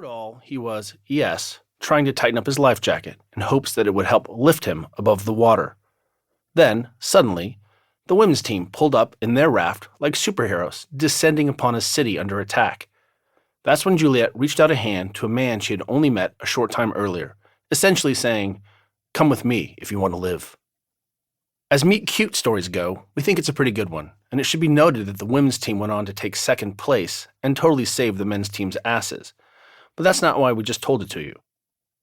all, he was, yes, trying to tighten up his life jacket in hopes that it would help lift him above the water. Then, suddenly, the women's team pulled up in their raft like superheroes descending upon a city under attack. That's when Juliet reached out a hand to a man she had only met a short time earlier, essentially saying, "Come with me if you want to live." As meet cute stories go, we think it's a pretty good one, and it should be noted that the women's team went on to take second place and totally save the men's team's asses. But that's not why we just told it to you.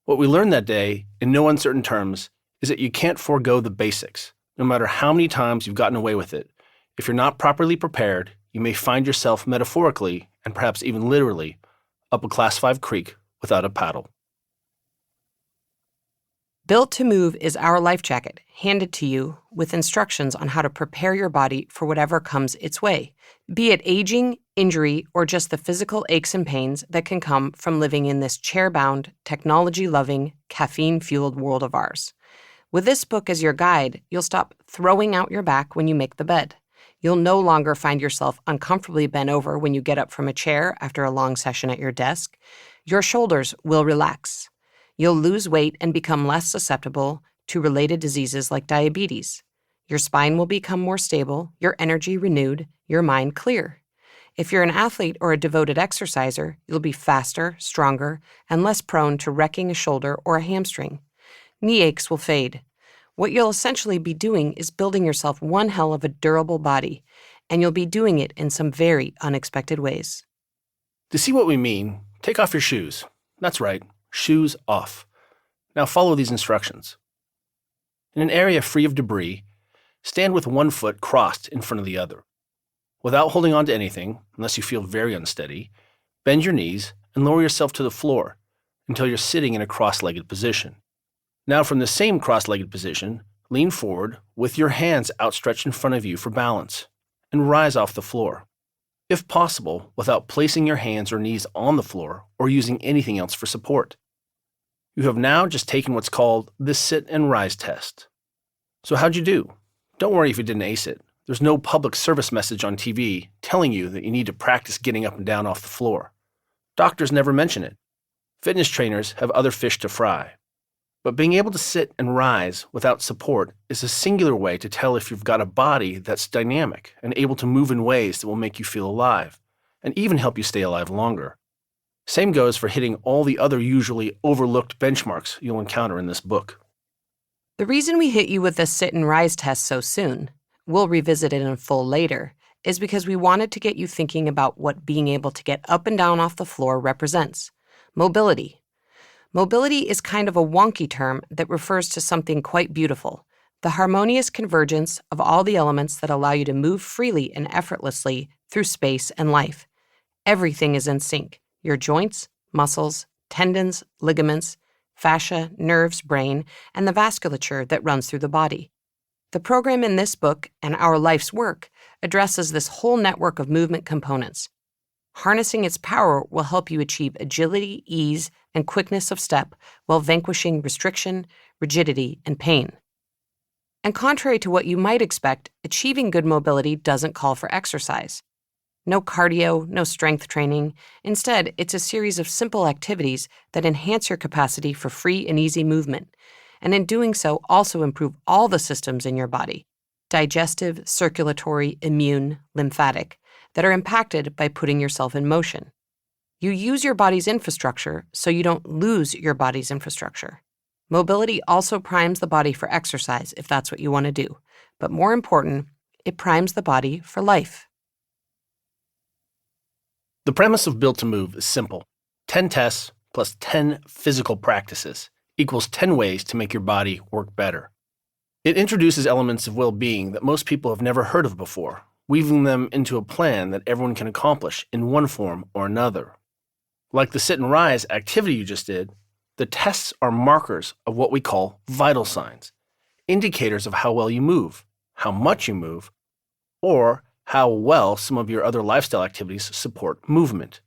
What we learned that day, in no uncertain terms, is that you can't forego the basics. No matter how many times you've gotten away with it, if you're not properly prepared, you may find yourself metaphorically, and perhaps even literally, up a Class 5 creek without a paddle. Built to Move is our life jacket, handed to you with instructions on how to prepare your body for whatever comes its way, be it aging, injury, or just the physical aches and pains that can come from living in this chair-bound, technology-loving, caffeine-fueled world of ours. With this book as your guide, you'll stop throwing out your back when you make the bed. You'll no longer find yourself uncomfortably bent over when you get up from a chair after a long session at your desk. Your shoulders will relax. You'll lose weight and become less susceptible to related diseases like diabetes. Your spine will become more stable, your energy renewed, your mind clear. If you're an athlete or a devoted exerciser, you'll be faster, stronger, and less prone to wrecking a shoulder or a hamstring. Knee aches will fade. What you'll essentially be doing is building yourself one hell of a durable body, and you'll be doing it in some very unexpected ways. To see what we mean, take off your shoes. That's right. Shoes off. Now follow these instructions. In an area free of debris, stand with one foot crossed in front of the other. Without holding on to anything, unless you feel very unsteady, bend your knees and lower yourself to the floor until you're sitting in a cross-legged position. Now from the same cross-legged position, lean forward with your hands outstretched in front of you for balance and rise off the floor. If possible, without placing your hands or knees on the floor or using anything else for support. You have now just taken what's called the sit and rise test. So how'd you do? Don't worry if you didn't ace it. There's no public service message on TV telling you that you need to practice getting up and down off the floor. Doctors never mention it. Fitness trainers have other fish to fry. But being able to sit and rise without support is a singular way to tell if you've got a body that's dynamic and able to move in ways that will make you feel alive, and even help you stay alive longer. Same goes for hitting all the other usually overlooked benchmarks you'll encounter in this book. The reason we hit you with the sit and rise test so soon, we'll revisit it in full later, is because we wanted to get you thinking about what being able to get up and down off the floor represents. Mobility. Mobility is kind of a wonky term that refers to something quite beautiful, the harmonious convergence of all the elements that allow you to move freely and effortlessly through space and life. Everything is in sync. Your joints, muscles, tendons, ligaments, fascia, nerves, brain, and the vasculature that runs through the body. The program in this book and our life's work addresses this whole network of movement components. Harnessing its power will help you achieve agility, ease, and quickness of step while vanquishing restriction, rigidity, and pain. And contrary to what you might expect, achieving good mobility doesn't call for exercise. No cardio, no strength training. Instead, it's a series of simple activities that enhance your capacity for free and easy movement, and in doing so also improve all the systems in your body, digestive, circulatory, immune, lymphatic, that are impacted by putting yourself in motion. You use your body's infrastructure so you don't lose your body's infrastructure. Mobility also primes the body for exercise if that's what you want to do, but more important, it primes the body for life. The premise of Built to Move is simple. 10 tests plus 10 physical practices equals 10 ways to make your body work better. It introduces elements of well-being that most people have never heard of before, weaving them into a plan that everyone can accomplish in one form or another. Like the sit and rise activity you just did, the tests are markers of what we call vital signs, indicators of how well you move, how much you move, or how well some of your other lifestyle activities support movement.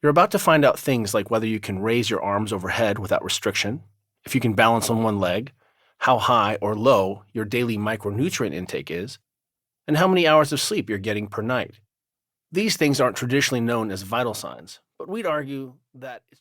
You're about to find out things like whether you can raise your arms overhead without restriction, if you can balance on one leg, how high or low your daily micronutrient intake is, and how many hours of sleep you're getting per night. These things aren't traditionally known as vital signs, but we'd argue that it's